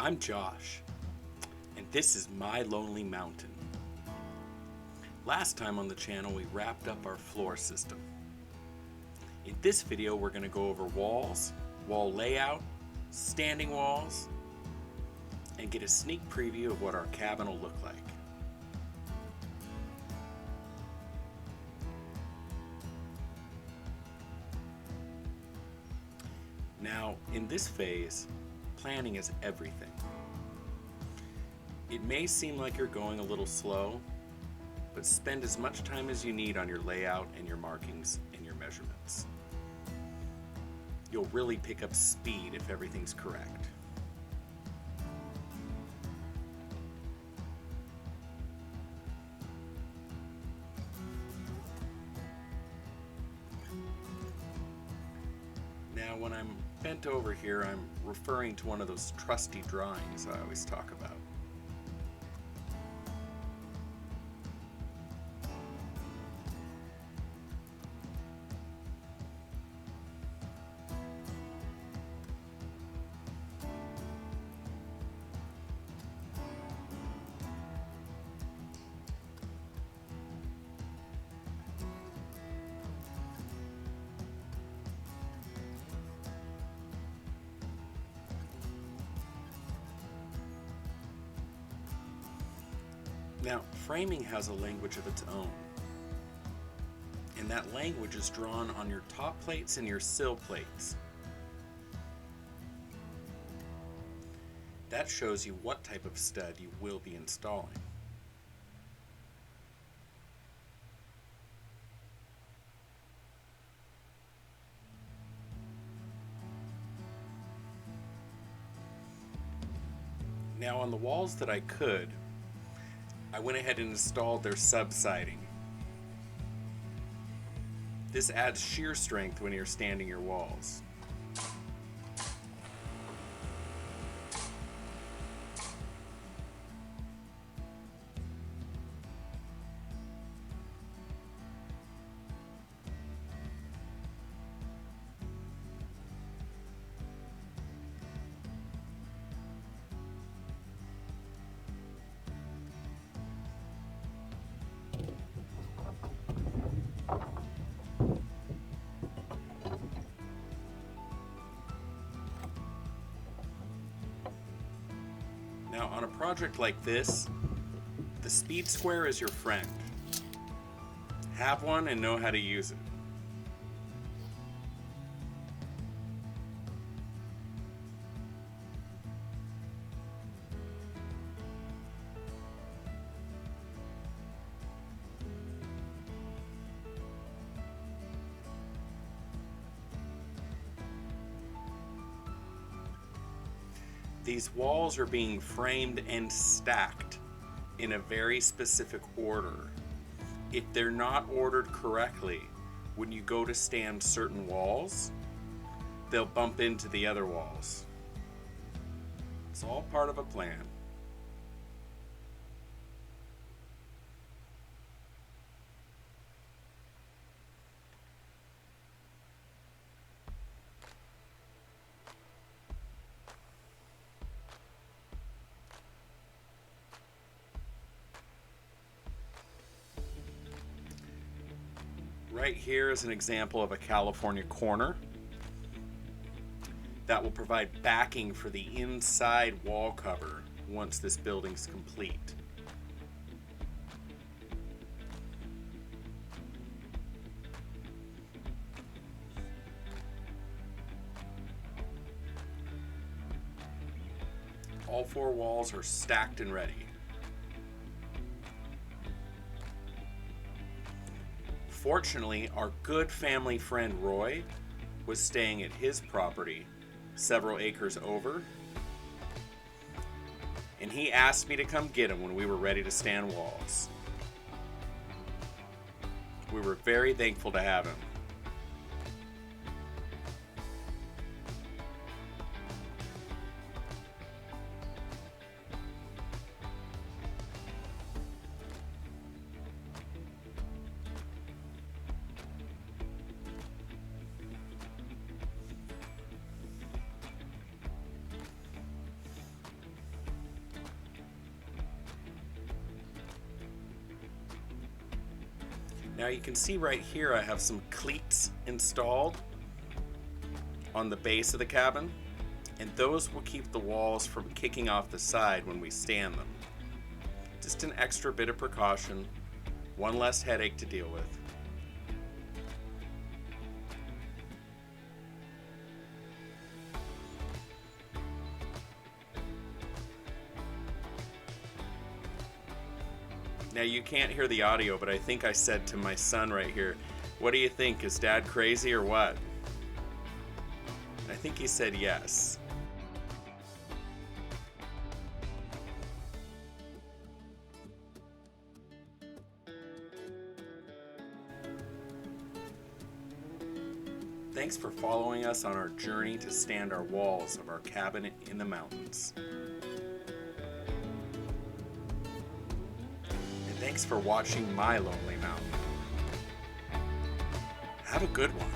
I'm Josh, and this is My Lonely Mountain. Last time on the channel we wrapped up our floor system. In this video we're going to go over walls, wall layout, standing walls, and get a sneak preview of what our cabin will look like. Now, in this phase, planning is everything. It may seem like you're going a little slow, but spend as much time as you need on your layout and your markings and your measurements. You'll really pick up speed if everything's correct. Now, when I'm bent over here, I'm referring to one of those trusty drawings I always talk about. Now, framing has a language of its own, and that language is drawn on your top plates and your sill plates. That shows you what type of stud you will be installing. Now, on the walls that I could, I went ahead and installed their subsiding. This adds shear strength when you're standing your walls. Now, on a project like this, the speed square is your friend. Have one and know how to use it. These walls are being framed and stacked in a very specific order. If they're not ordered correctly, when you go to stand certain walls, they'll bump into the other walls. It's all part of a plan. Right here is an example of a California corner that will provide backing for the inside wall cover once this building's complete. All four walls are stacked and ready. Fortunately, our good family friend Roy was staying at his property several acres over, and he asked me to come get him when we were ready to stand walls. We were very thankful to have him. Now you can see right here I have some cleats installed on the base of the cabin, and those will keep the walls from kicking off the side when we stand them. Just an extra bit of precaution, one less headache to deal with. Now you can't hear the audio, but I think I said to my son right here, "What do you think? Is Dad crazy or what?" I think he said yes. Thanks for following us on our journey to stand our walls of our cabin in the mountains. And thanks for watching my lonely mountain. Have a good one.